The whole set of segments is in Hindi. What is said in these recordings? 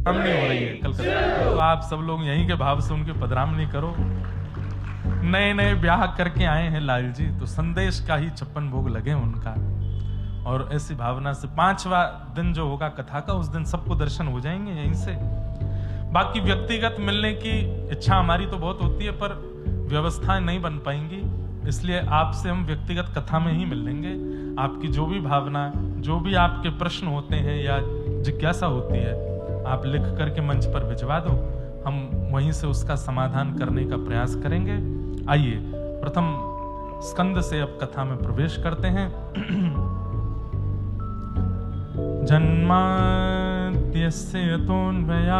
पधरामनी हो रही है कलकत्ता, तो आप सब लोग यहीं के भाव से उनकी पधरामनी करो। नए नए ब्याह करके आए हैं लाल जी, तो संदेश का ही 56 भोग लगे उनका। और ऐसी भावना से 5वां दिन जो होगा कथा का, उस दिन सबको दर्शन हो जाएंगे यहीं से। बाकी व्यक्तिगत मिलने की इच्छा हमारी तो बहुत होती है, पर व्यवस्थाएं नहीं बन पाएंगी, इसलिए आपसे हम व्यक्तिगत कथा में ही मिल लेंगे। आपकी जो भी भावना, जो भी आपके प्रश्न होते हैं या जिज्ञासा होती है, आप लिख करके मंच पर भिजवा दो, हम वहीं से उसका समाधान करने का प्रयास करेंगे। आइए प्रथम स्कंद से अब कथा में प्रवेश करते हैं। जन्माद्यस्य यतोऽन्वयादितरतः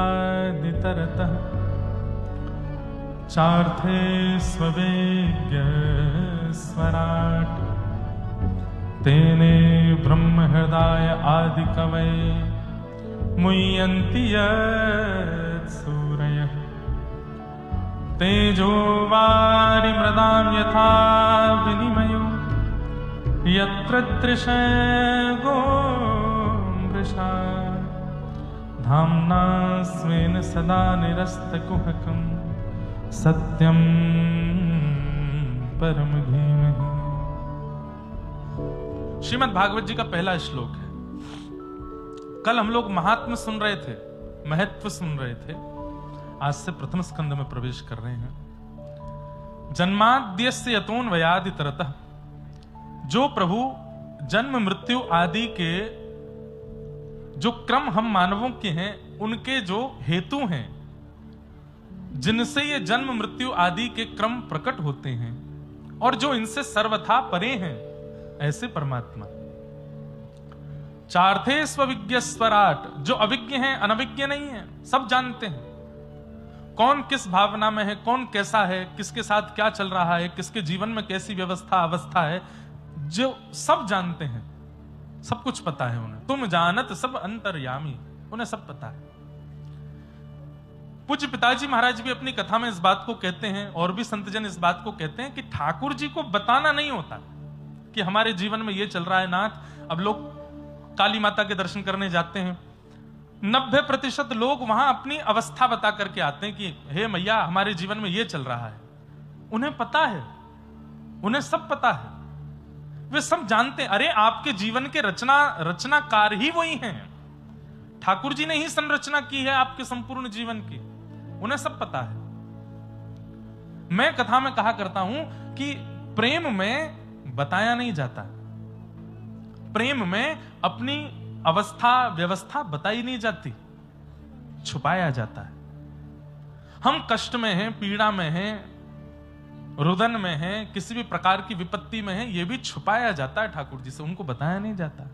चार्थे स्ववेग्य स्वराट् तेने ब्रह्महृदाय आदिकवये मुह्यन्ति यत्सूरयः तेजो वारिमृदां यथा विनिमयो यत्र त्रिशर्गो मृषा धाम्ना स्वेन सदा निरस्तकुहकं सत्यं परम धीमहि। श्रीमद् भागवत जी का पहला श्लोक है। कल हम लोग महात्म्य सुन रहे थे, महत्व सुन रहे थे, आज से प्रथम स्कंद में प्रवेश कर रहे हैं। जन्माद्यस्य यतोऽन्वयादितरतः, जो प्रभु जन्म मृत्यु आदि के जो क्रम हम मानवों के हैं, उनके जो हेतु हैं, जिनसे ये जन्म मृत्यु आदि के क्रम प्रकट होते हैं और जो इनसे सर्वथा परे हैं, ऐसे परमात्मा। चार्थे स्वविज्ञ स्वराट, जो अविज्ञ हैं, अनविज्ञ नहीं है, सब जानते हैं कौन किस भावना में है, कौन कैसा है, किसके साथ क्या चल रहा है, किसके जीवन में कैसी व्यवस्था अवस्था है, जो सब जानते हैं, सब कुछ पता है उन्हें। तुम जानत सब अंतर्यामी, उन्हें सब पता है। पूज्य पिताजी महाराज भी अपनी कथा में इस बात को कहते हैं, और भी संतजन इस बात को कहते हैं कि ठाकुर जी को बताना नहीं होता कि हमारे जीवन में ये चल रहा है नाथ। अब लोग काली माता के दर्शन करने जाते हैं, 90% लोग वहां अपनी अवस्था बता करके आते हैं कि हे मैया हमारे जीवन में ये चल रहा है। उन्हें पता है, उन्हें सब पता है, वे सब जानते हैं। अरे आपके जीवन के रचनाकार ही वही हैं, ठाकुर जी ने ही संरचना की है आपके संपूर्ण जीवन की, उन्हें सब पता है। मैं कथा में कहा करता हूं कि प्रेम में बताया नहीं जाता, प्रेम में अपनी अवस्था व्यवस्था बताई नहीं जाती, छुपाया जाता है। हम कष्ट में हैं, पीड़ा में हैं, रुदन में हैं, किसी भी प्रकार की विपत्ति में हैं, यह भी छुपाया जाता है ठाकुर जी से, उनको बताया नहीं जाता।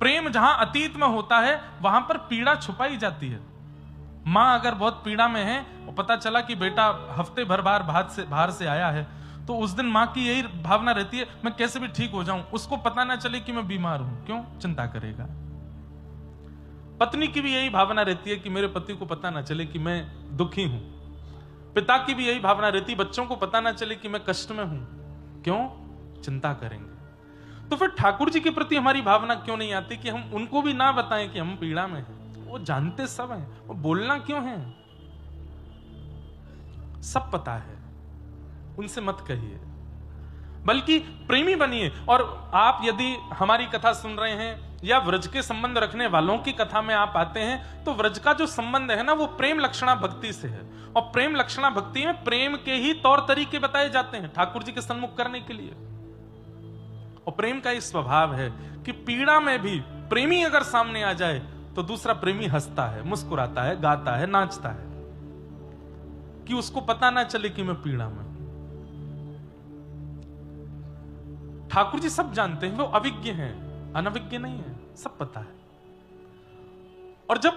प्रेम जहां अतीत में होता है वहां पर पीड़ा छुपाई जाती है। मां अगर बहुत पीड़ा में है और पता चला कि बेटा हफ्ते भर बाहर से आया है, तो उस दिन मां की यही भावना रहती है मैं कैसे भी ठीक हो जाऊं, उसको पता ना चले कि मैं बीमार हूं। क्यों? चिंता करेगा। पत्नी की भी यही भावना रहती है कि मेरे पति को पता ना चले कि मैं दुखी हूं। पिता की भी यही भावना रहती है बच्चों को पता ना चले कि मैं कष्ट में हूं। क्यों? चिंता करेंगे। तो फिर ठाकुर जी के प्रति हमारी भावना क्यों नहीं आती कि हम उनको भी ना बताएं कि हम पीड़ा में हैं? वो जानते सब हैं, वो बोलना क्यों है? सब पता है, उनसे मत कहिए, बल्कि प्रेमी बनिए। और आप यदि हमारी कथा सुन रहे हैं या व्रज के संबंध रखने वालों की कथा में आप आते हैं, तो व्रज का जो संबंध है ना, वो प्रेम लक्षणा भक्ति से है। और प्रेम लक्षणा भक्ति में प्रेम के ही तौर तरीके बताए जाते हैं ठाकुर जी के सन्मुख करने के लिए। और प्रेम का एक स्वभाव है कि पीड़ा में भी प्रेमी अगर सामने आ जाए तो दूसरा प्रेमी हंसता है, मुस्कुराता है, गाता है, नाचता है, कि उसको पता ना चले कि मैं पीड़ा में। ठाकुर जी सब जानते हैं, वो अविज्ञ हैं, अनविज्ञ नहीं है, सब पता है। और जब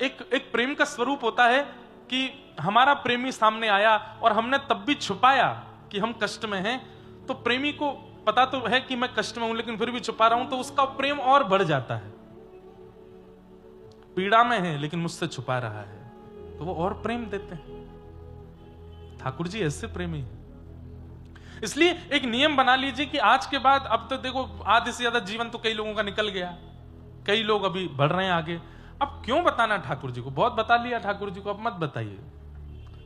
एक प्रेम का स्वरूप होता है कि हमारा प्रेमी सामने आया और हमने तब भी छुपाया कि हम कष्ट में हैं, तो प्रेमी को पता तो है कि मैं कष्ट में हूं लेकिन फिर भी छुपा रहा हूं, तो उसका प्रेम और बढ़ जाता है। पीड़ा में है लेकिन मुझसे छुपा रहा है, तो वो और प्रेम देते हैं। ठाकुर जी ऐसे प्रेमी हैं। इसलिए एक नियम बना लीजिए कि आज के बाद, अब तो देखो आधे से ज्यादा जीवन तो कई लोगों का निकल गया, कई लोग अभी बढ़ रहे हैं आगे। अब क्यों बताना ठाकुर जी को? बहुत बता लिया ठाकुर जी को, अब मत बताइए।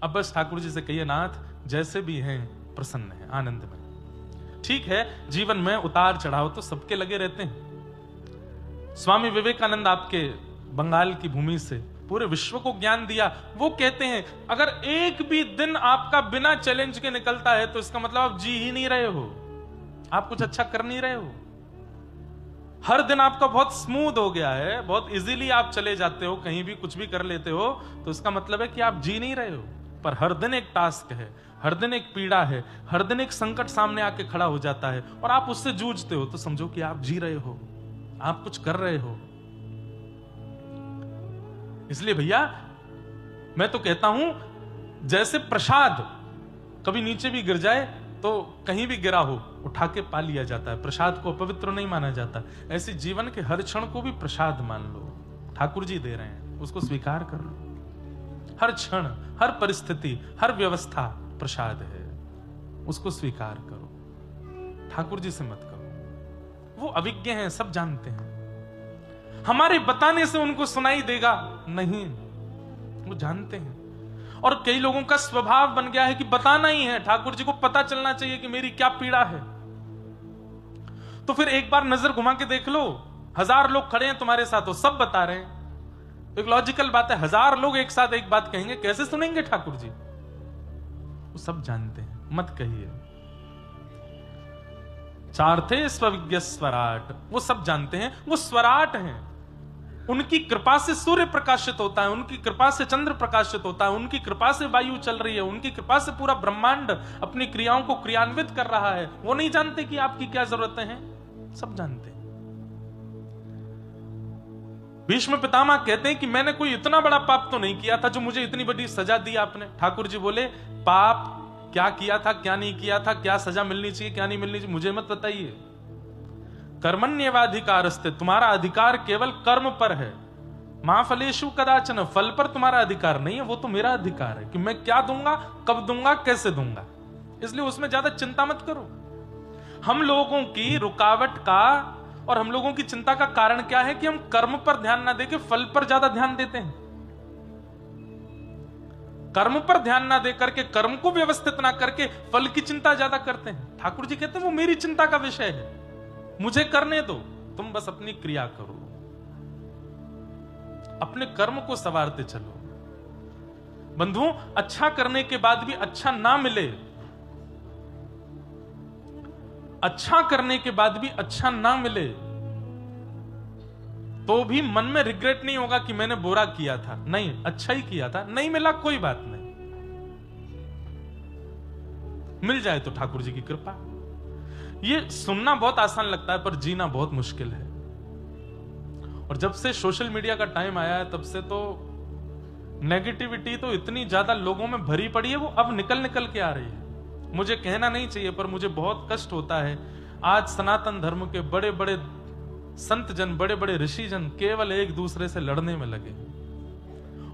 अब बस ठाकुर जी से कहिए, नाथ जैसे भी हैं प्रसन्न हैं, आनंद में। ठीक है, जीवन में उतार चढ़ाव तो सबके लगे रहते हैं। स्वामी विवेकानंद आपके बंगाल की भूमि से पूरे विश्व को ज्ञान दिया। वो कहते हैं अगर एक भी दिन आपका बिना चैलेंज के निकलता है तो इसका मतलब आप जी ही नहीं रहे हो, आप कुछ अच्छा कर नहीं रहे हो। हर दिन आपका बहुत स्मूथ हो गया है, बहुत इजीली आप चले जाते हो, कहीं भी कुछ भी कर लेते हो, तो इसका मतलब है कि आप जी नहीं रहे हो। पर हर दिन एक टास्क है, हर दिन एक पीड़ा है, हर दिन एक संकट सामने आके खड़ा हो जाता है और आप उससे जूझते हो, तो समझो कि आप जी रहे हो, आप कुछ कर रहे हो। इसलिए भैया मैं तो कहता हूं, जैसे प्रसाद कभी नीचे भी गिर जाए तो कहीं भी गिरा हो उठा के पा लिया जाता है, प्रसाद को अपवित्र नहीं माना जाता, ऐसे जीवन के हर क्षण को भी प्रसाद मान लो। ठाकुर जी दे रहे हैं, उसको स्वीकार कर लो। हर क्षण, हर परिस्थिति, हर व्यवस्था प्रसाद है, उसको स्वीकार करो। ठाकुर जी से मत करो, वो अविज्ञ हैं, सब जानते हैं। हमारे बताने से उनको सुनाई देगा नहीं, वो जानते हैं। और कई लोगों का स्वभाव बन गया है कि बताना ही है, ठाकुर जी को पता चलना चाहिए कि मेरी क्या पीड़ा है। तो फिर एक बार नजर घुमा के देख लो, 1000 लोग खड़े हैं तुम्हारे साथ, वो सब बता रहे हैं। एक लॉजिकल बात है, 1000 लोग एक साथ एक बात कहेंगे, कैसे सुनेंगे ठाकुर जी? वो सब जानते हैं, मत कहिए। चार्थे स्वविज्ञ स्वराट, वो सब जानते हैं, वो स्वराट हैं। उनकी कृपा से सूर्य प्रकाशित होता है, उनकी कृपा से चंद्र प्रकाशित होता है, उनकी कृपा से वायु चल रही है, उनकी कृपा से पूरा ब्रह्मांड अपनी क्रियाओं को क्रियान्वित कर रहा है। वो नहीं जानते कि आपकी क्या जरूरतें हैं? सब जानते हैं। भीष्म पितामह कहते हैं कि मैंने कोई इतना बड़ा पाप तो नहीं किया था जो मुझे इतनी बड़ी सजा दी आपने। ठाकुर जी बोले, पाप क्या किया था, क्या नहीं किया था, क्या सजा मिलनी चाहिए, क्या नहीं मिलनी चाहिए, मुझे मत बताइए। कर्मण्येवाधिकारस्ते, तुम्हारा अधिकार केवल कर्म पर है। मां फलेषु कदाचन, फल पर तुम्हारा अधिकार नहीं है, वो तो मेरा अधिकार है कि मैं क्या दूंगा, कब दूंगा, कैसे दूंगा। इसलिए उसमें ज्यादा चिंता मत करो। हम लोगों की रुकावट का और हम लोगों की चिंता का कारण क्या है कि हम कर्म पर ध्यान ना देके फल पर ज्यादा ध्यान देते हैं। कर्म पर ध्यान ना दे करके, कर्म को व्यवस्थित ना करके फल की चिंता ज्यादा करते हैं। ठाकुर जी कहते हैं वो मेरी चिंता का विषय है, मुझे करने दो, तुम बस अपनी क्रिया करो, अपने कर्म को संवारते चलो। बंधुओं, अच्छा करने के बाद भी अच्छा ना मिले, अच्छा करने के बाद भी अच्छा ना मिले, तो भी मन में रिग्रेट नहीं होगा कि मैंने बुरा किया था। नहीं, अच्छा ही किया था, नहीं मिला कोई बात नहीं, मिल जाए तो ठाकुर जी की कृपा। ये सुनना बहुत आसान लगता है, पर जीना बहुत मुश्किल है। और जब से सोशल मीडिया का टाइम आया है, तब से तो नेगेटिविटी तो इतनी ज्यादा लोगों में भरी पड़ी है, वो अब निकल निकल के आ रही है। मुझे कहना नहीं चाहिए, पर मुझे बहुत कष्ट होता है। आज सनातन धर्म के बड़े बड़े संत जन, बड़े बड़े ऋषि जन केवल एक दूसरे से लड़ने में लगे,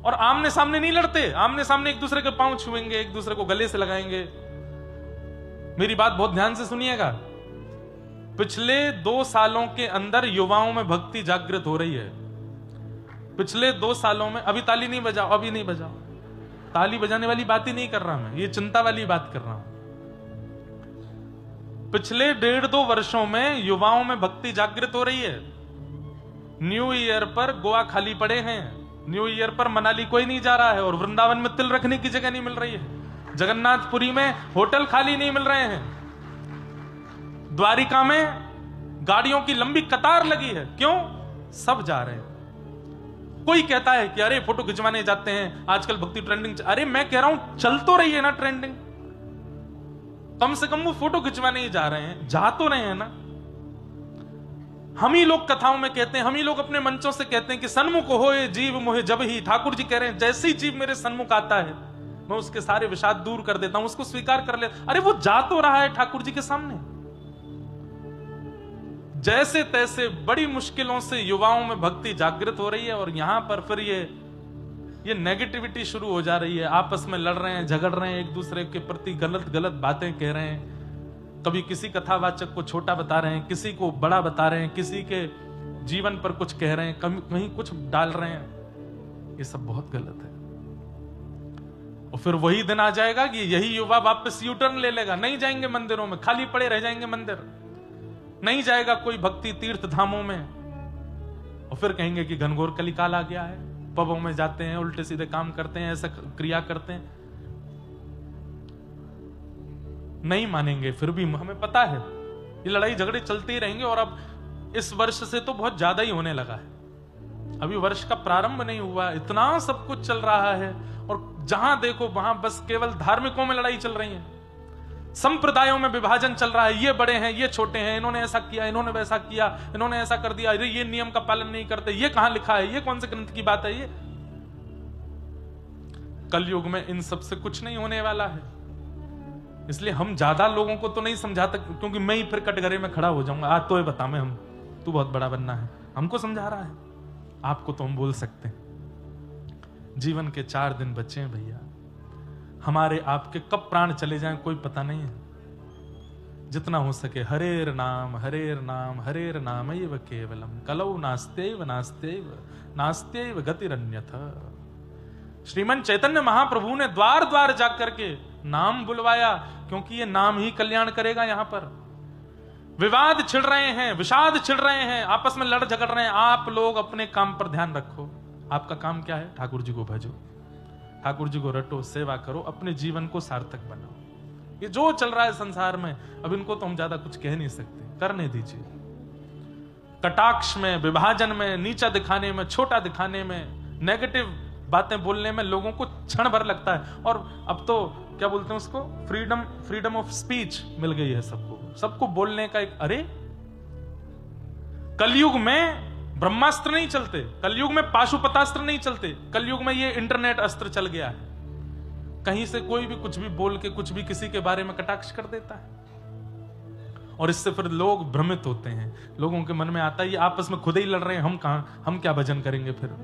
और आमने सामने नहीं लड़ते। आमने सामने एक दूसरे के पांव छुएंगे, एक दूसरे को गले से लगाएंगे। मेरी बात बहुत ध्यान से सुनिएगा। पिछले 2 सालों के अंदर युवाओं में भक्ति जागृत हो रही है। पिछले 2 सालों में, अभी ताली नहीं बजाओ, अभी नहीं बजाओ, ताली बजाने वाली बात ही नहीं कर रहा मैं, ये चिंता वाली बात कर रहा हूं। पिछले 1.5-2 वर्षों में युवाओं में भक्ति जागृत हो रही है। न्यू ईयर पर गोवा खाली पड़े हैं, न्यू ईयर पर मनाली कोई नहीं जा रहा है, और वृंदावन में तिल रखने की जगह नहीं मिल रही है, जगन्नाथपुरी में होटल खाली नहीं मिल रहे हैं, द्वारिका में गाड़ियों की लंबी कतार लगी है। क्यों? सब जा रहे हैं। कोई कहता है कि अरे फोटो खिंचवाने जाते हैं, आजकल भक्ति ट्रेंडिंग। अरे मैं कह रहा हूं चल तो रही है ना ट्रेंडिंग, कम से कम वो फोटो खिंचवाने ही जा रहे हैं, जा तो रहे हैं ना। हम ही लोग कथाओं में कहते हैं, हम ही लोग अपने मंचों से कहते हैं कि सन्मुख होए जीव मोहे जब ही। ठाकुर जी कह रहे हैं जैसे ही जीव मेरे सन्मुख आता है, मैं उसके सारे विषाद दूर कर देता हूं, उसको स्वीकार कर ले। अरे वो जा तो रहा है ठाकुर जी के सामने। जैसे तैसे बड़ी मुश्किलों से युवाओं में भक्ति जागृत हो रही है, और यहां पर फिर ये नेगेटिविटी शुरू हो जा रही है। आपस में लड़ रहे हैं, झगड़ रहे हैं, एक दूसरे के प्रति गलत गलत बातें कह रहे हैं। कभी किसी कथावाचक को छोटा बता रहे हैं, किसी को बड़ा बता रहे हैं, किसी के जीवन पर कुछ कह रहे हैं, कहीं कुछ डाल रहे हैं, ये सब बहुत गलत है। और फिर वही दिन आ जाएगा कि यही युवा वापस यू टर्न ले लेगा, नहीं जाएंगे मंदिरों में, खाली पड़े रह जाएंगे मंदिर, नहीं जाएगा कोई भक्ति तीर्थ धामों में, और फिर कहेंगे कि घनघोर कलिकाल आ गया है, पबों में जाते हैं, उल्टे सीधे काम करते हैं, ऐसा क्रिया करते हैं। नहीं मानेंगे, फिर भी हमें पता है ये लड़ाई झगड़े चलते ही रहेंगे। और अब इस वर्ष से तो बहुत ज्यादा ही होने लगा है, अभी वर्ष का प्रारंभ नहीं हुआ, इतना सब कुछ चल रहा है। और जहां देखो वहां बस केवल धार्मिकों में लड़ाई चल रही है, संप्रदायों में विभाजन चल रहा है, ये बड़े हैं, ये छोटे हैं, इन्होंने ऐसा किया, इन्होंने वैसा किया, इन्होंने ऐसा कर दिया, अरे ये नियम का पालन नहीं करते, ये कहां लिखा है, ये कौन से ग्रंथ की बात है ये। कलयुग में इन सब से कुछ नहीं होने वाला है, इसलिए हम ज्यादा लोगों को तो नहीं समझाते, क्योंकि मैं ही फिर कटघरे में खड़ा हो जाऊंगा, आज तो ये बता, मैं हम तू बहुत बड़ा बनना है, हमको समझा रहा है, आपको तो हम बोल सकते हैं। जीवन के 4 दिन बचे हैं भैया, हमारे आपके कब प्राण चले जाएं कोई पता नहीं है। जितना हो सके हरेर नाम हरेर नाम हरेर नाम एव केवलम कलौ नास्त्यैव नास्त्यैव नास्त्यैव गतिरन्यथा। श्रीमन चैतन्य महाप्रभु ने द्वार द्वार जाकर के नाम बुलवाया, क्योंकि ये नाम ही कल्याण करेगा। यहां पर विवाद छिड़ रहे हैं, विषाद छिड़ रहे हैं, आपस में लड़ झगड़ रहे हैं, आप लोग अपने काम पर ध्यान रखो। आपका काम क्या है? ठाकुर जी को भजो, ठाकुर जी को रटो, सेवा करो, अपने जीवन को सार्थक बनाओ। ये जो चल रहा है संसार में, अब इनको तो हम ज्यादा कुछ कह नहीं सकते, करने दीजिए। कटाक्ष में, विभाजन में, नीचा दिखाने में, छोटा दिखाने में, नेगेटिव बातें बोलने में लोगों को क्षण भर लगता है। और अब तो क्या बोलते हैं उसको, फ्रीडम ऑफ स्पीच मिल गई है सबको बोलने का एक। अरे कलयुग में ब्रह्मास्त्र नहीं चलते, कलयुग में पाशुपतास्त्र नहीं चलते, कलयुग में ये इंटरनेट अस्त्र चल गया है। कहीं से कोई भी कुछ भी बोल के कुछ भी किसी के बारे में कटाक्ष कर देता है, और इससे फिर लोग भ्रमित होते हैं। लोगों के मन में आता है ये आपस में खुद ही लड़ रहे हैं, हम क्या भजन करेंगे फिर।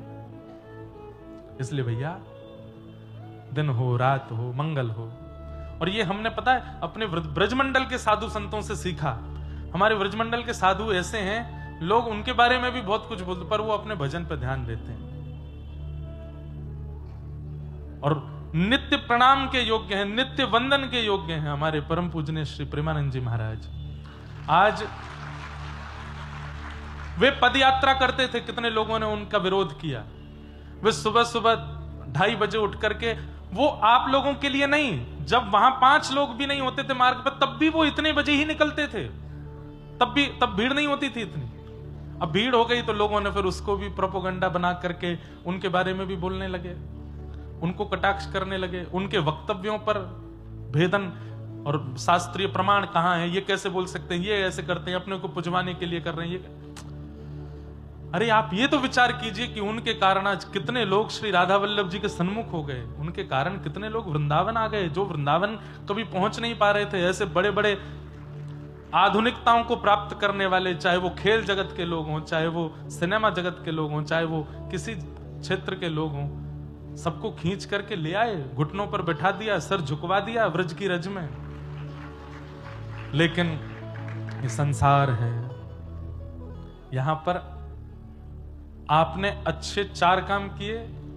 इसलिए भैया दिन हो रात हो मंगल हो। और ये हमने पता है अपने ब्रजमंडल के साधु संतों से सीखा। हमारे ब्रजमंडल के साधु ऐसे हैं, लोग उनके बारे में भी बहुत कुछ बोलते, पर वो अपने भजन पर ध्यान देते हैं और नित्य प्रणाम के योग्य हैं, नित्य वंदन के योग्य हैं। हमारे परम पूजनीय श्री प्रेमानंद जी महाराज आज वे पद यात्रा करते थे, कितने लोगों ने उनका विरोध किया। वे सुबह सुबह 2:30 बजे उठ करके, वो आप लोगों के लिए नहीं, जब वहां 5 लोग भी नहीं होते थे मार्ग पर, तब भी वो इतने बजे ही निकलते थे, तब भीड़ नहीं होती थी इतनी। अब भीड़ हो गई तो लोगों ने फिर उसको भी प्रोपोगंडा बना करके उनके बारे में भी बोलने लगे, उनको कटाक्ष करने लगे, उनके वक्तव्यों पर भेदन और शास्त्रीय प्रमाण कहां है, ये कैसे बोल सकते हैं, ये ऐसे करते हैं, अपने को पुजवाने के लिए कर रहे हैं ये। अरे आप ये तो विचार कीजिए कि उनके कारण आज कितने लोग श्री राधा वल्लभ जी के सन्मुख हो गए, उनके कारण कितने लोग वृंदावन आ गए, जो वृंदावन कभी पहुंच नहीं पा रहे थे। ऐसे बड़े बड़े आधुनिकताओं को प्राप्त करने वाले, चाहे वो खेल जगत के लोग हों, चाहे वो सिनेमा जगत के लोग हों, चाहे वो किसी क्षेत्र के लोग हों, सबको खींच करके ले आए, घुटनों पर बैठा दिया, सर झुकवा दिया व्रज की रज में। लेकिन ये संसार है, यहां पर आपने अच्छे 4 काम किए,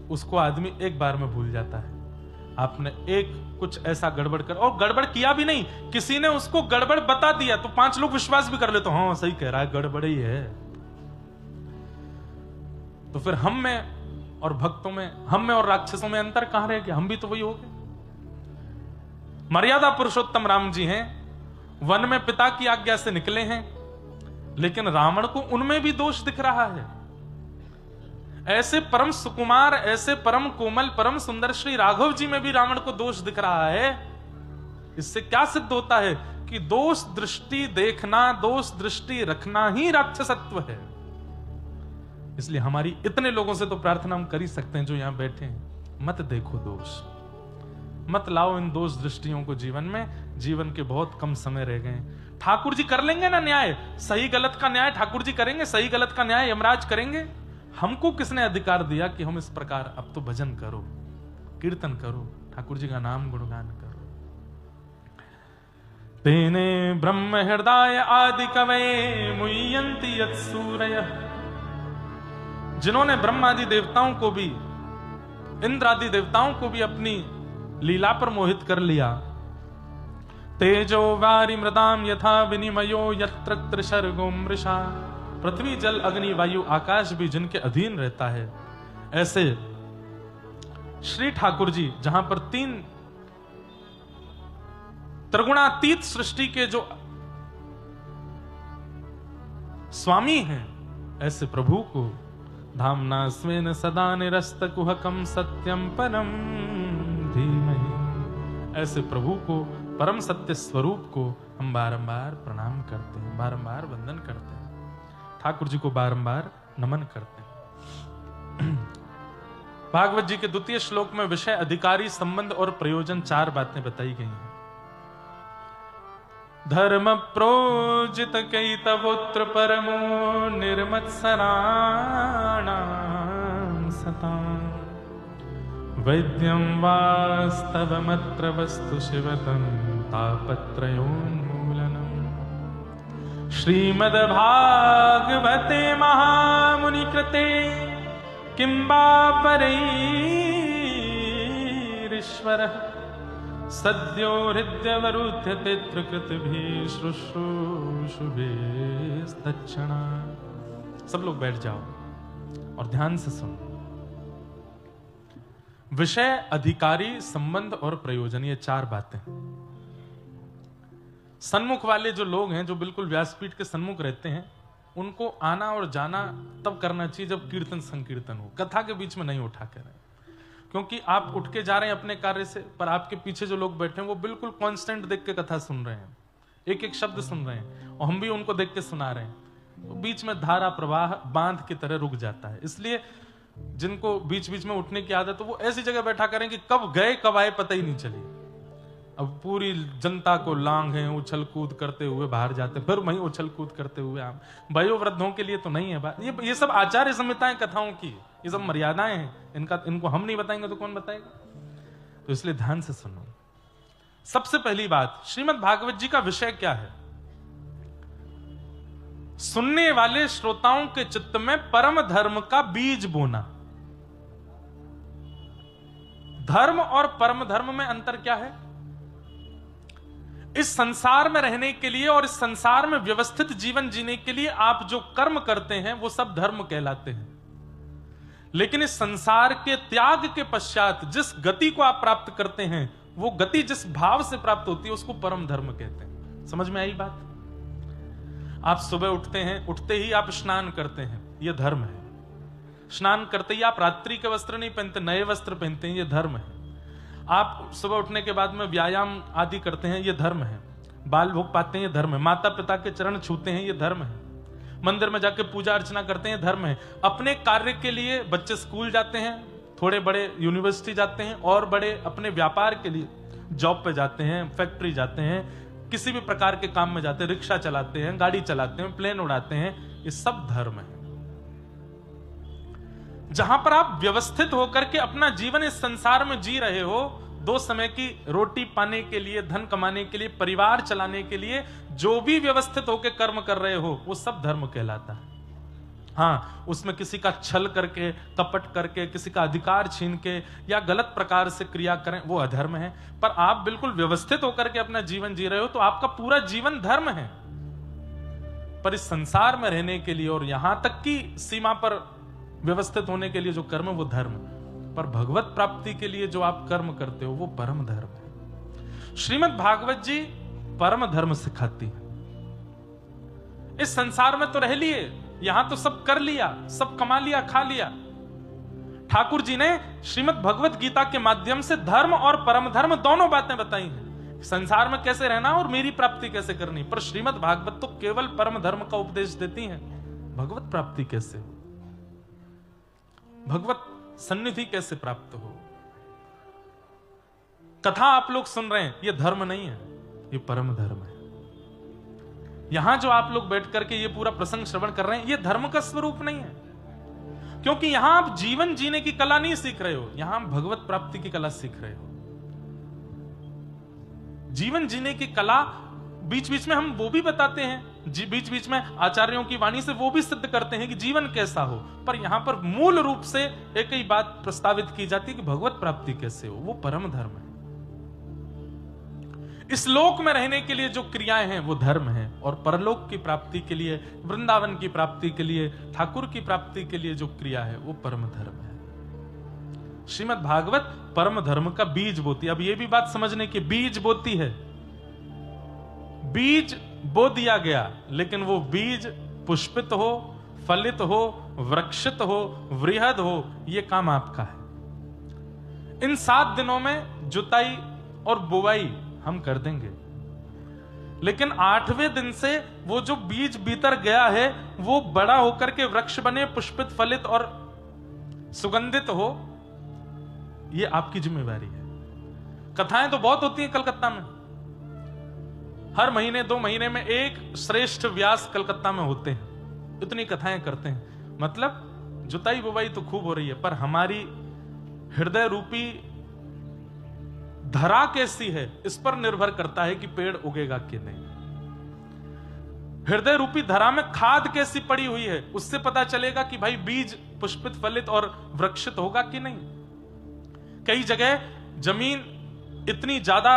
उसको आदमी एक बार में भूल जाता है। आपने एक कुछ ऐसा गड़बड़ कर, और गड़बड़ किया भी नहीं, किसी ने उसको गड़बड़ बता दिया तो 5 लोग विश्वास भी कर ले, तो हाँ सही कह रहा है, गड़बड़ ही है। तो फिर हम में और भक्तों में, हम में और राक्षसों में अंतर कहां रह गया? हम भी तो वही हो गए। मर्यादा पुरुषोत्तम राम जी हैं, वन में पिता की आज्ञा से निकले हैं, लेकिन रावण को उनमें भी दोष दिख रहा है। ऐसे परम सुकुमार, ऐसे परम कोमल, परम सुंदर श्री राघव जी में भी रावण को दोष दिख रहा है। इससे क्या सिद्ध होता है कि दोष दृष्टि देखना, दोष दृष्टि रखना ही राक्षसत्व है। इसलिए हमारी इतने लोगों से तो प्रार्थना हम कर ही सकते हैं जो यहां बैठे हैं, मत देखो दोष, मत लाओ इन दोष दृष्टियों को जीवन में। जीवन के बहुत कम समय रह गए। ठाकुर जी कर लेंगे ना न्याय, सही गलत का न्याय ठाकुर जी करेंगे, सही गलत का न्याय यमराज करेंगे। हमको किसने अधिकार दिया कि हम इस प्रकार, अब तो भजन करो, कीर्तन करो, ठाकुर जी का नाम गुणगान करो। तेने ब्रह्म हृदय आदि कवये मुह्यन्ति यत्सूरयः जिन्होंने ब्रह्म आदि देवताओं को भी, इंद्र आदि देवताओं को भी अपनी लीला पर मोहित कर लिया। तेजो वारि मृदाम यथा विनिमयो यत्र त्रिशर्गो मृषा, पृथ्वी जल अग्नि वायु आकाश भी जिनके अधीन रहता है, ऐसे श्री ठाकुर जी जहां पर तीन त्रिगुणातीत सृष्टि के जो स्वामी हैं, ऐसे प्रभु को धामना स्वेन सदा निरस्त कुहकम सत्यम परम धीमहि, ऐसे प्रभु को, परम सत्य स्वरूप को हम बारंबार प्रणाम करते हैं, बारंबार वंदन करते हैं, ठाकुर जी को बारंबार नमन करते हैं। भागवत जी के द्वितीय श्लोक में विषय, अधिकारी, संबंध और प्रयोजन 4 बातें बताई गई हैं। धर्म प्रोजित कैतवोत्र परमो निर्मत्सराणां सतां, वैद्यं वास्तवमत्र वस्तु शिवतं तापत्रयोन्मूलनम्। श्रीमद्भागवते महामुनिकृते किं वा परैरीश्वरः, सद्यो हृदयवरुध्यते त्रिकृतिभिः शुश्रूषुभिस्तत्क्षणा। सब लोग बैठ जाओ और ध्यान से सुनो। विषय, अधिकारी, संबंध और प्रयोजन, ये 4 बातें। सन्मुख वाले जो लोग हैं, जो बिल्कुल व्यासपीठ के सन्मुख रहते हैं, उनको आना और जाना तब करना चाहिए जब कीर्तन संकीर्तन हो, कथा के बीच में नहीं उठा कर। क्योंकि आप उठ के जा रहे हैं अपने कार्य से, पर आपके पीछे जो लोग बैठे हैं वो बिल्कुल कांस्टेंट देख के कथा सुन रहे हैं, एक एक शब्द सुन रहे हैं, और हम भी उनको देख के सुना रहे हैं, तो बीच में धारा प्रवाह बांध की तरह रुक जाता है। इसलिए जिनको बीच बीच में उठने की आदत है वो ऐसी जगह बैठा करें कि कब गए कब आए पता ही नहीं चली। अब पूरी जनता को लांघें, उछल कूद करते हुए बाहर जाते, फिर वहीं उछल कूद करते हुए आम। वयोवृद्धों के लिए तो नहीं है बात, ये सब आचार्य संहिताएं कथाओं की, ये सब मर्यादाएं हैं, इनको हम नहीं बताएंगे तो कौन बताएगा। तो इसलिए ध्यान से सुनो। सबसे पहली बात, श्रीमद् भागवत जी का विषय क्या है? सुनने वाले श्रोताओं के चित्त में परम धर्म का बीज बोना। धर्म और परम धर्म में अंतर क्या है? इस संसार में रहने के लिए और इस संसार में व्यवस्थित जीवन जीने के लिए आप जो कर्म करते हैं वो सब धर्म कहलाते हैं, लेकिन इस संसार के त्याग के पश्चात जिस गति को आप प्राप्त करते हैं, वो गति जिस भाव से प्राप्त होती है उसको परम धर्म कहते हैं। समझ में आई बात? आप सुबह उठते हैं, उठते ही आप स्नान करते हैं, यह धर्म है। स्नान करते ही आप रात्रि के वस्त्र नहीं पहनते, नए वस्त्र पहनते हैं, यह धर्म है। आप सुबह उठने के बाद में व्यायाम आदि करते हैं, यह धर्म है। बाल भोग पाते हैं, यह धर्म है। माता पिता के चरण छूते हैं, यह धर्म है। मंदिर में जाके पूजा अर्चना करते हैं, धर्म है। अपने कार्य के लिए बच्चे स्कूल जाते हैं, थोड़े बड़े यूनिवर्सिटी जाते हैं, और बड़े अपने व्यापार के लिए जॉब पे जाते हैं, फैक्ट्री जाते हैं, किसी भी प्रकार के काम में जाते हैं, रिक्शा चलाते हैं, गाड़ी चलाते हैं, प्लेन उड़ाते हैं, ये सब धर्म है। जहां पर आप व्यवस्थित होकर के अपना जीवन इस संसार में जी रहे हो, 2 समय की रोटी पाने के लिए, धन कमाने के लिए, परिवार चलाने के लिए जो भी व्यवस्थित होकर कर्म कर रहे हो, वो सब धर्म कहलाता है। हाँ, उसमें किसी का छल करके, कपट करके, किसी का अधिकार छीन के या गलत प्रकार से क्रिया करें, वो अधर्म है। पर आप बिल्कुल व्यवस्थित होकर के अपना जीवन जी रहे हो, तो आपका पूरा जीवन धर्म है। पर इस संसार में रहने के लिए और यहां तक की सीमा पर व्यवस्थित होने के लिए जो कर्म है वो धर्म, पर भगवत प्राप्ति के लिए जो आप कर्म करते हो वो परम धर्म है। श्रीमद् भागवत जी परम धर्म सिखाती है। इस संसार में तो रह लिए, यहां तो सब कर लिया, सब कमा लिया, खा लिया। ठाकुर जी ने श्रीमद् भगवत गीता के माध्यम से धर्म और परम धर्म दोनों बातें बताई हैं, संसार में कैसे रहना और मेरी प्राप्ति कैसे करनी। पर श्रीमद् भागवत तो केवल परम धर्म का उपदेश देती हैं। भगवत प्राप्ति कैसे हो, भगवत सन्निधि कैसे प्राप्त हो। कथा आप लोग सुन रहे हैं, यह धर्म नहीं है, यह परम धर्म है। यहां जो आप लोग बैठ करके ये पूरा प्रसंग श्रवण कर रहे हैं, यह धर्म का स्वरूप नहीं है, क्योंकि यहां आप जीवन जीने की कला नहीं सीख रहे हो, यहां आप भगवत प्राप्ति की कला सीख रहे हो। जीवन जीने की कला बीच बीच में हम वो भी बताते हैं बीच बीच में आचार्यों की वाणी से वो भी सिद्ध करते हैं कि जीवन कैसा हो, पर यहां पर मूल रूप से एक ही बात प्रस्तावित की जाती है कि भगवत प्राप्ति कैसे हो, वो परम धर्म है। इस लोक में रहने के लिए जो क्रियाएं हैं वो धर्म है, और परलोक की प्राप्ति के लिए, वृंदावन की प्राप्ति के लिए, ठाकुर की प्राप्ति के लिए जो क्रिया है वो परम धर्म है। श्रीमद् भागवत परम धर्म का बीज बोती है। अब ये भी बात समझने की, बीज बोती है, बीज बो दिया गया, लेकिन वो बीज पुष्पित हो, फलित हो, वृक्षित हो, वृहद हो, ये काम आपका है। इन 7 दिनों में जुताई और बुवाई हम कर देंगे, लेकिन 8वें दिन से वो जो बीज भीतर गया है वो बड़ा होकर के वृक्ष बने, पुष्पित, फलित और सुगंधित हो, ये आपकी जिम्मेवारी है। कथाएं तो बहुत होती हैं कलकत्ता में, हर महीने 2 महीने में एक श्रेष्ठ व्यास कलकत्ता में होते हैं, इतनी कथाएं करते हैं। मतलब जुताई बुवाई तो खूब हो रही है, पर हमारी हृदय रूपी धरा कैसी है इस पर निर्भर करता है कि पेड़ उगेगा कि नहीं। हृदय रूपी धरा में खाद कैसी पड़ी हुई है उससे पता चलेगा कि भाई बीज पुष्पित, फलित और वृक्षित होगा कि नहीं। कई जगह जमीन इतनी ज्यादा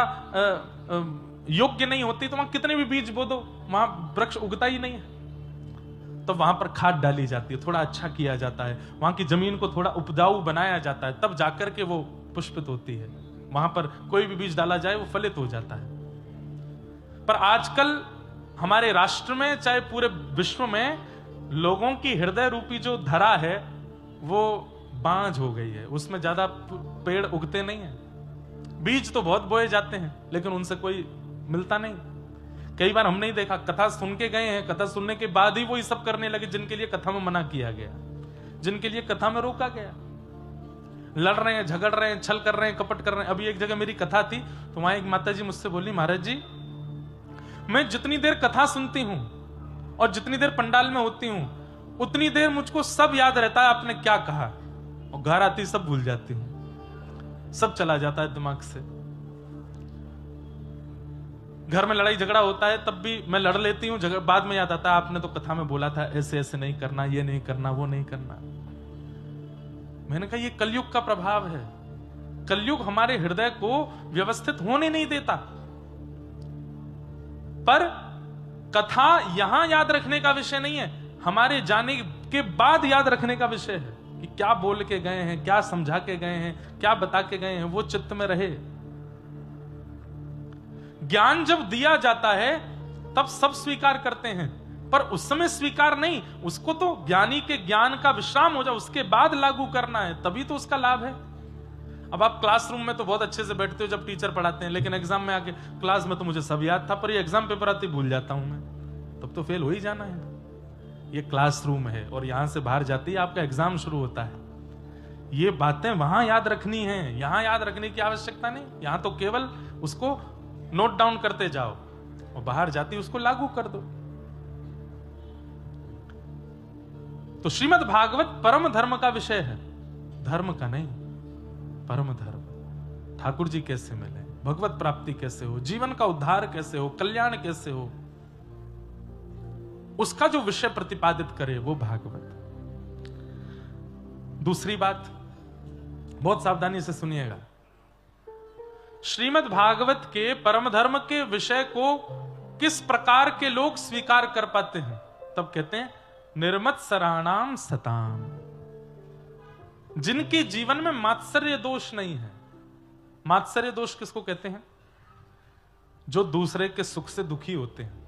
योग्य नहीं होती, तो वहां कितने भी बीज बो दो वहां वृक्ष उगता ही नहीं है, तो वहां पर खाद डाली जाती है, थोड़ा अच्छा किया जाता है, वहां की जमीन को थोड़ा उपजाऊ बनाया जाता है, तब जाकर के वो पुष्पित होती है। वहां पर कोई भी बीज डाला जाए वो फलित हो जाता है। पर आजकल हमारे राष्ट्र में, चाहे पूरे विश्व में, लोगों की हृदय रूपी जो धरा है वो बांझ हो गई है, उसमें ज्यादा पेड़ उगते नहीं है। बीज तो बहुत बोए जाते हैं लेकिन उनसे कोई मिलता नहीं। कई बार हमने ही देखा, कथा सुन के गए हैं, कथा सुनने के बाद ही वो ये सब करने लगे जिनके लिए कथा में मना किया गया, जिनके लिए कथा में रोका गया। लड़ रहे हैं, झगड़ रहे हैं, छल कर रहे हैं, कपट कर रहे हैं। अभी एक जगह मेरी कथा थी तो वहां एक माता जी मुझसे बोली, महाराज जी मैं जितनी देर कथा सुनती हूं और जितनी देर पंडाल में होती हूं उतनी देर मुझको सब याद रहता है आपने क्या कहा, और घर आती सब भूल जाती हूं, सब चला जाता है दिमाग से। घर में लड़ाई झगड़ा होता है तब भी मैं लड़ लेती हूँ, बाद में याद आता है आपने तो कथा में बोला था ऐसे ऐसे नहीं करना, ये नहीं करना, वो नहीं करना। मैंने कहा ये कलयुग का प्रभाव है। कलयुग हमारे हृदय को व्यवस्थित होने नहीं देता। पर कथा यहां याद रखने का विषय नहीं है, हमारे जाने के बाद याद रखने का विषय है कि क्या बोल के गए हैं, क्या समझा के गए हैं, क्या बता के गए हैं, वो चित्त में रहे। ज्ञान जब दिया जाता है तब सब स्वीकार करते हैं, पर उस समय स्वीकार नहीं, उसको तो ज्ञानी के ज्ञान का विश्राम हो जाए उसके बाद लागू करना है, तभी तो उसका लाभ है। अब आप क्लासरूम में तो बहुत अच्छे से बैठते हो जब टीचर पढ़ाते हैं, लेकिन एग्जाम में आके क्लास में तो मुझे सब याद था, पर ये एग्जाम पेपर आते भूल जाता हूं मैं, तब तो फेल हो ही जाना है। ये क्लासरूम है और यहां से बाहर जाते ही आपका एग्जाम शुरू होता है। ये बातें वहां याद रखनी है, यहां याद रखने की आवश्यकता नहीं। यहां तो केवल उसको नोट डाउन करते जाओ और बाहर जाती उसको लागू कर दो। तो श्रीमद् भागवत परम धर्म का विषय है, धर्म का नहीं, परम धर्म। ठाकुर जी कैसे मिले, भगवत प्राप्ति कैसे हो, जीवन का उद्धार कैसे हो, कल्याण कैसे हो, उसका जो विषय प्रतिपादित करे वो भागवत। दूसरी बात बहुत सावधानी से सुनिएगा, श्रीमद् भागवत के परम धर्म के विषय को किस प्रकार के लोग स्वीकार कर पाते हैं, तब कहते हैं निर्मत्सराणाम सताम, जिनके जीवन में मात्सर्य दोष नहीं है। मात्सर्य दोष किसको कहते हैं? जो दूसरे के सुख से दुखी होते हैं।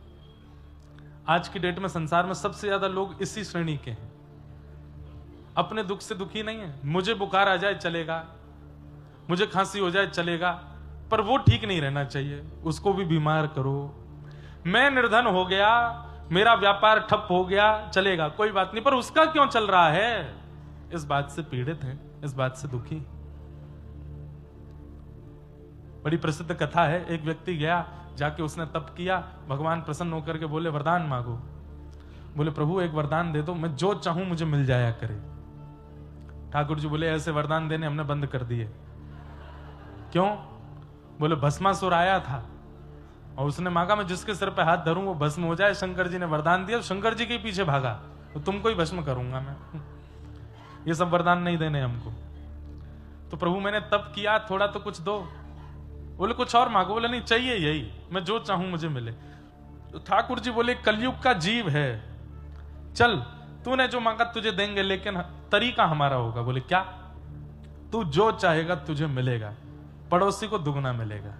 आज की डेट में संसार में सबसे ज्यादा लोग इसी श्रेणी के हैं, अपने दुख से दुखी नहीं है। मुझे बुखार आ जाए चलेगा, मुझे खांसी हो जाए चलेगा, पर वो ठीक नहीं रहना चाहिए, उसको भी बीमार करो। मैं निर्धन हो गया, मेरा व्यापार ठप हो गया, चलेगा, कोई बात नहीं, पर उसका क्यों चल रहा है, इस बात से पीड़ित है, इस बात से दुखी। बड़ी प्रसिद्ध कथा है, एक व्यक्ति गया, जाके उसने तप किया, भगवान प्रसन्न होकर के बोले वरदान मांगो। बोले प्रभु एक वरदान दे दो, मैं जो चाहूं मुझे मिल जाया करे। ठाकुर जी बोले ऐसे वरदान देने हमने बंद कर दिए। क्यों? बोले भस्मासुर आया था, और उसने मांगा मैं जिसके सिर पे हाथ धरूं वो भस्म हो जाए। शंकर जी ने वरदान दिया, शंकर जी के पीछे भागा, तो तुमको ही भस्म करूंगा मैं। ये सब वरदान नहीं देने हमको। तो प्रभु मैंने तब किया, थोड़ा तो कुछ दो। बोले कुछ और मांगो। बोले नहीं, चाहिए यही, मैं जो चाहूं मुझे मिले। तो ठाकुर जी बोले कलयुग का जीव है, चल तूने जो मांगा तुझे देंगे, लेकिन तरीका हमारा होगा। बोले क्या? तू जो चाहेगा तुझे मिलेगा, पड़ोसी को दुगना मिलेगा।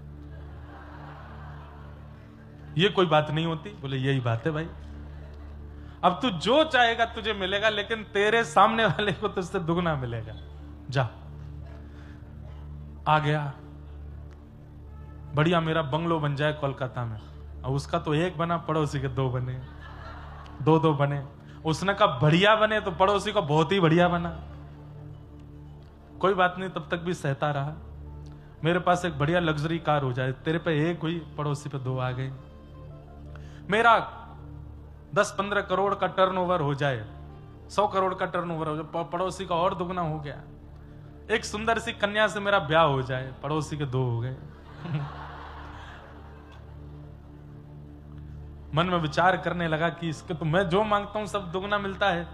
ये कोई बात नहीं होती? बोले यही बात है भाई। अब तू जो चाहेगा तुझे मिलेगा, लेकिन तेरे सामने वाले को तुझसे दुगना मिलेगा। जा। आ गया, बढ़िया मेरा बंगलो बन जाए कोलकाता में। और उसका तो एक बना, पड़ोसी के दो बने, दो बने। उसने कहा बढ़िया बने, तो पड़ोसी का बहुत ही बढ़िया बना। कोई बात नहीं, तब तक भी सहता रहा। मेरे पास एक बढ़िया लग्जरी कार हो जाए, तेरे पे एक हुई, पड़ोसी पे दो आ गए। मेरा 10-15 करोड़ का टर्नओवर हो जाए, 100 करोड़ का टर्नओवर हो जाए, पड़ोसी का और दुगना हो गया। एक सुंदर सी कन्या से मेरा ब्याह हो जाए, पड़ोसी के 2 हो गए। मन में विचार करने लगा कि इसके तो मैं जो मांगता हूं सब दुगना मिलता है,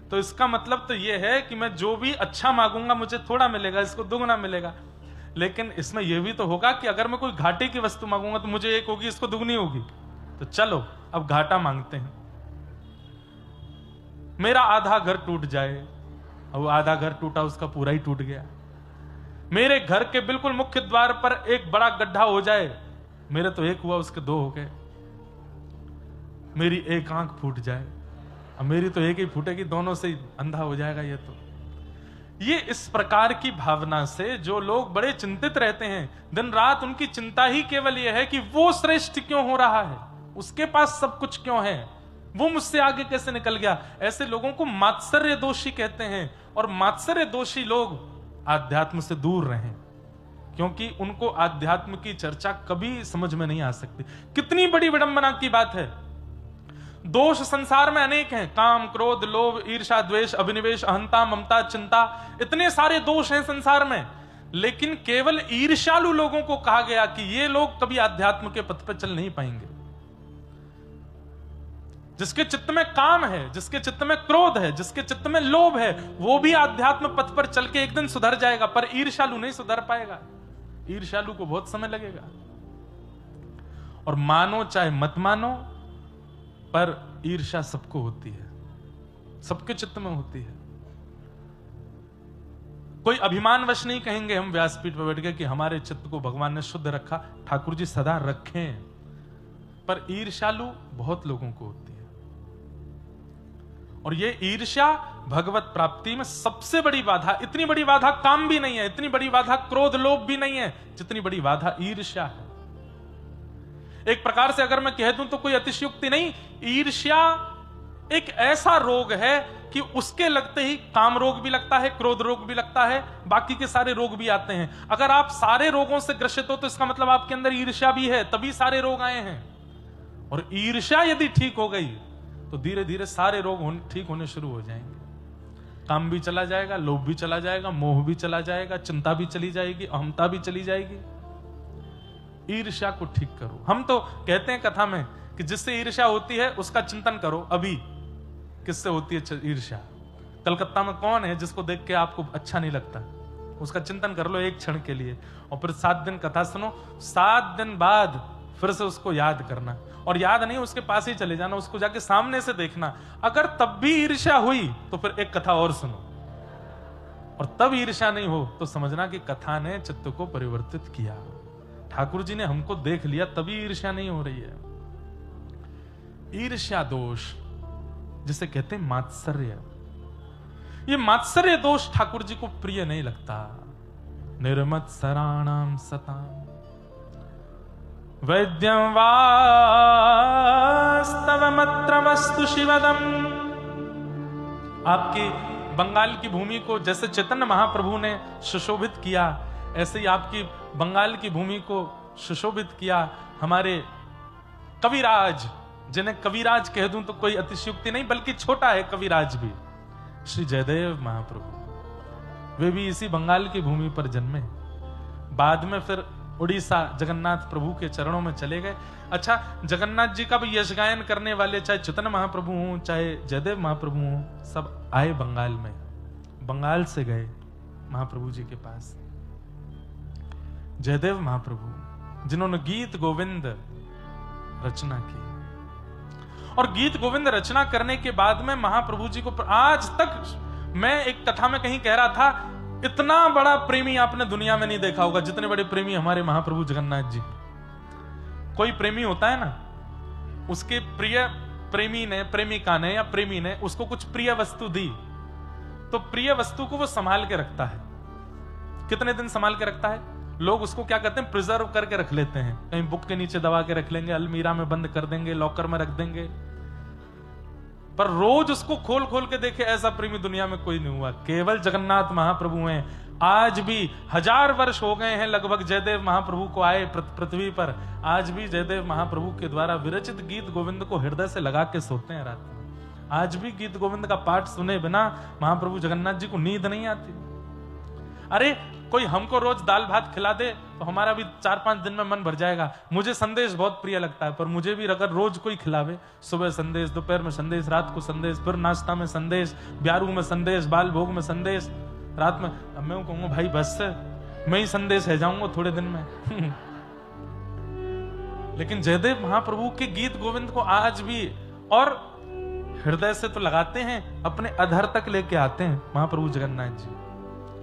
तो इसका मतलब तो यह है कि मैं जो भी अच्छा मांगूंगा मुझे थोड़ा मिलेगा, इसको दुगना मिलेगा। लेकिन इसमें यह भी तो होगा कि अगर मैं कोई घाटे की वस्तु मांगूंगा तो मुझे एक होगी, इसको दुगनी होगी। तो चलो अब घाटा मांगते हैं। मेरा आधा घर टूट जाए, और वो आधा घर टूटा, उसका पूरा ही टूट गया। मेरे घर के बिल्कुल मुख्य द्वार पर एक बड़ा गड्ढा हो जाए, मेरे तो एक हुआ, उसके 2 हो गए। मेरी एक आंख फूट जाए, अब मेरी तो एक ही फूटेगी, दोनों से ही अंधा हो जाएगा। ये इस प्रकार की भावना से जो लोग बड़े चिंतित रहते हैं, दिन रात उनकी चिंता ही केवल यह है कि वो श्रेष्ठ क्यों हो रहा है, उसके पास सब कुछ क्यों है, वो मुझसे आगे कैसे निकल गया। ऐसे लोगों को मात्सर्य दोषी कहते हैं। और मात्सर्य दोषी लोग आध्यात्म से दूर रहें, क्योंकि उनको आध्यात्म की चर्चा कभी समझ में नहीं आ सकती। कितनी बड़ी विडंबना की बात है। दोष संसार में अनेक हैं, काम, क्रोध, लोभ, ईर्ष्या, द्वेष, अभिनिवेश, अहंता, ममता, चिंता, इतने सारे दोष हैं संसार में। लेकिन केवल ईर्ष्यालु लोगों को कहा गया कि ये लोग कभी आध्यात्म के पथ पर चल नहीं पाएंगे। जिसके चित्त में काम है, जिसके चित्त में क्रोध है, जिसके चित्त में लोभ है, वो भी आध्यात्म पथ पर चल के एक दिन सुधर जाएगा, पर ईर्ष्यालु नहीं सुधर पाएगा। ईर्ष्यालु को बहुत समय लगेगा। और मानो चाहे मत मानो, पर ईर्ष्या सबको होती है, सबके चित्त में होती है। कोई अभिमानवश नहीं कहेंगे हम व्यासपीठ पर बैठ के कि हमारे चित्त को भगवान ने शुद्ध रखा। ठाकुर जी सदा रखें, पर ईर्ष्यालु बहुत लोगों को होती है। और ये ईर्ष्या भगवत प्राप्ति में सबसे बड़ी बाधा। इतनी बड़ी बाधा काम भी नहीं है, इतनी बड़ी बाधा क्रोध, लोभ भी नहीं है, जितनी बड़ी बाधा ईर्ष्या है। एक प्रकार से अगर मैं कह दूं तो कोई अतिशयोक्ति नहीं। ईर्ष्या एक ऐसा रोग है कि उसके लगते ही काम रोग भी लगता है, क्रोध रोग भी लगता है, बाकी के सारे रोग भी आते हैं। अगर आप सारे रोगों से ग्रसित हो तो इसका मतलब आपके अंदर ईर्ष्या भी है, तभी सारे रोग आए हैं। और ईर्ष्या यदि ठीक हो गई तो धीरे धीरे सारे रोग ठीक होने शुरू हो जाएंगे। काम भी चला जाएगा, लोभ भी चला जाएगा, मोह भी चला जाएगा, चिंता भी चली जाएगी, अहमता भी चली जाएगी। ईर्ष्या को ठीक करो। हम तो कहते हैं कथा में कि जिससे ईर्ष्या होती है उसका चिंतन करो। अभी किससे होती है ईर्ष्या? कलकत्ता में कौन है जिसको देख के आपको अच्छा नहीं लगता? उसका चिंतन कर लो एक क्षण के लिए, और फिर 7 दिन कथा सुनो। 7 दिन बाद फिर से उसको याद करना, और याद नहीं उसके पास ही चले जाना, उसको जाके सामने से देखना। अगर तब भी ईर्ष्या हुई तो फिर एक कथा और सुनो, और तब ईर्ष्या नहीं हो तो समझना कि कथा ने चित्त को परिवर्तित किया। ठाकुर जी ने हमको देख लिया, तभी ईर्ष्या नहीं हो रही है। ईर्ष्या दोष जिसे कहते हैं मात्सर्य, ये मात्सर्य दोष ठाकुर जी को प्रिय नहीं लगता। निर्मत्सराणाम सताम वैद्यं वास्तवमत्र वस्तु शिवदम। आपकी बंगाल की भूमि को जैसे चैतन्य महाप्रभु ने सुशोभित किया, ऐसे ही आपकी बंगाल की भूमि को सुशोभित किया हमारे कविराज, जिन्हें कविराज कह दूं तो कोई अतिशयोक्ति नहीं, बल्कि छोटा है कविराज भी, श्री जयदेव महाप्रभु। वे भी इसी बंगाल की भूमि पर जन्मे। बाद में फिर उड़ीसा जगन्नाथ प्रभु के चरणों में चले गए। अच्छा, जगन्नाथ जी का भी यश गायन करने वाले चाहे चैतन्य महाप्रभु हों चाहे जयदेव महाप्रभु हों, सब आए बंगाल में, बंगाल से गए महाप्रभु जी के पास। जयदेव महाप्रभु जिन्होंने गीत गोविंद रचना की, और गीत गोविंद रचना करने के बाद में महाप्रभु जी को आज तक, मैं एक कथा में कहीं कह रहा था, इतना बड़ा प्रेमी आपने दुनिया में नहीं देखा होगा जितने बड़े प्रेमी हमारे महाप्रभु जगन्नाथ जी। कोई प्रेमी होता है ना, उसके प्रिय प्रेमी ने, प्रेमिका ने या प्रेमी ने उसको कुछ प्रिय वस्तु दी, तो प्रिय वस्तु को वो संभाल के रखता है। कितने दिन संभाल के रखता है? लोग उसको क्या करते हैं, प्रिजर्व करके रख लेते हैं, कहीं बुक के नीचे दबा के रख लेंगे, अलमीरा में बंद कर देंगे, लॉकर में रख देंगे, पर रोज उसको खोल खोल के देखे ऐसा प्रेमी दुनिया में कोई नहीं हुआ। केवल जगन्नाथ महाप्रभु हैं। आज भी 1000 वर्ष हो गए हैं लगभग जयदेव महाप्रभु को आए पृथ्वी पर, आज भी जयदेव महाप्रभु के द्वारा विरचित गीत गोविंद को हृदय से लगा के सोते हैं रात में। आज भी गीत गोविंद का पाठ सुने बिना महाप्रभु जगन्नाथ जी को नींद नहीं आती। अरे कोई हमको रोज दाल भात खिला दे तो हमारा भी 4-5 दिन में मन भर जाएगा। मुझे संदेश बहुत प्रिय लगता है, पर मुझे भी अगर रोज कोई खिलावे, सुबह संदेश, दोपहर में संदेश, रात को संदेश, फिर नाश्ता में संदेश, ब्यारू में संदेश, बाल भोग में संदेश, रात में, अब मैं कहूंगा भाई बस मैं ही संदेश है जाऊंगा थोड़े दिन में। लेकिन जयदेव महाप्रभु के गीत गोविंद को आज भी, और हृदय से तो लगाते हैं, अपने अधर तक लेके आते हैं महाप्रभु जगन्नाथ जी,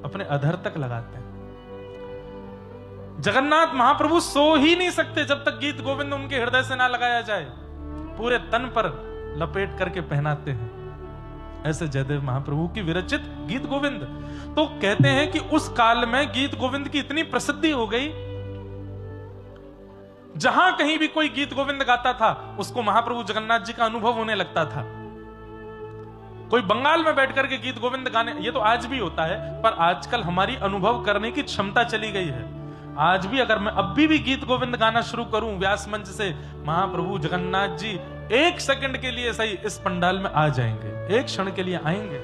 अपने अधर तक लगाते हैं। जगन्नाथ महाप्रभु सो ही नहीं सकते जब तक गीत गोविंद उनके हृदय से ना लगाया जाए, पूरे तन पर लपेट करके पहनाते हैं। ऐसे जयदेव महाप्रभु की विरचित गीत गोविंद। तो कहते हैं कि उस काल में गीत गोविंद की इतनी प्रसिद्धि हो गई, जहां कहीं भी कोई गीत गोविंद गाता था उसको महाप्रभु जगन्नाथ जी का अनुभव होने लगता था। कोई बंगाल में बैठ करके गीत गोविंद गाने, ये तो आज भी होता है, पर आजकल हमारी अनुभव करने की क्षमता चली गई है। आज भी अगर मैं अभी भी गीत गोविंद गाना शुरू करूं व्यास मंच से, महाप्रभु जगन्नाथ जी 1 सेकंड के लिए सही इस पंडाल में आ जाएंगे, 1 क्षण के लिए आएंगे।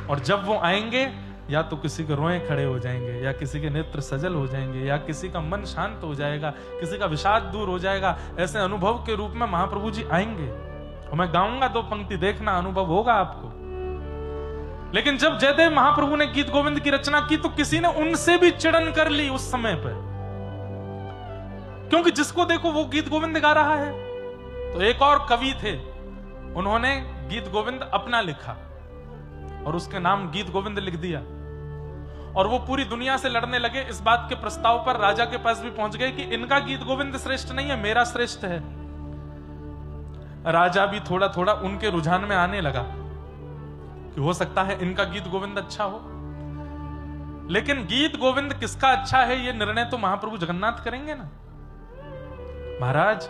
और जब वो आएंगे, या तो किसी के रोए खड़े हो जाएंगे, या किसी के नेत्र सजल हो जाएंगे, या किसी का मन शांत हो जाएगा, किसी का विषाद दूर हो जाएगा। ऐसे अनुभव के रूप में महाप्रभु जी आएंगे। और मैं गाऊंगा 2 पंक्ति, देखना अनुभव होगा आपको। लेकिन जब जयदेव महाप्रभु ने गीत गोविंद की रचना की तो किसी ने उनसे भी चिड़न कर ली उस समय पर, क्योंकि जिसको देखो वो गीत गोविंद गा रहा है। तो एक और कवि थे, उन्होंने गीत गोविंद अपना लिखा और उसके नाम गीत गोविंद लिख दिया, और वो पूरी दुनिया से लड़ने लगे। इस बात के प्रस्ताव पर राजा के पास भी पहुंच गए कि इनका गीत गोविंद श्रेष्ठ नहीं है, मेरा श्रेष्ठ है। राजा भी थोड़ा थोड़ा उनके रुझान में आने लगा कि हो सकता है इनका गीत गोविंद अच्छा हो। लेकिन गीत गोविंद किसका अच्छा है ये निर्णय तो महाप्रभु जगन्नाथ करेंगे ना। महाराज,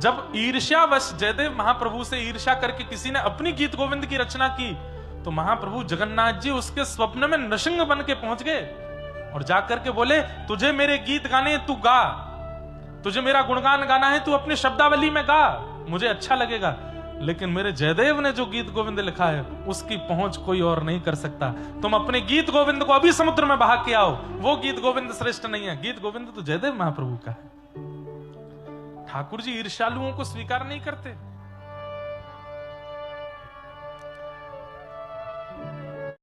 जब ईर्ष्यावश जयदेव महाप्रभु से ईर्ष्या करके किसी ने अपनी गीत गोविंद की रचना की, तो महाप्रभु जगन्नाथ जी उसके स्वप्न में नृसिंह बन के पहुंच गए और जाकर के बोले, तुझे मेरे गीत गाने, तू गा, तुझे मेरा गुणगान गाना है, तू अपनी शब्दावली में गा, मुझे अच्छा लगेगा। लेकिन मेरे जयदेव ने जो गीत गोविंद लिखा है उसकी पहुंच कोई और नहीं कर सकता। तुम अपने गीत गोविंद को अभी समुद्र में बहा के आओ, वो गीत गोविंद श्रेष्ठ नहीं है। गीत गोविंद तो जयदेव महाप्रभु का है। ठाकुर जी ईर्ष्यालुओं को स्वीकार नहीं करते।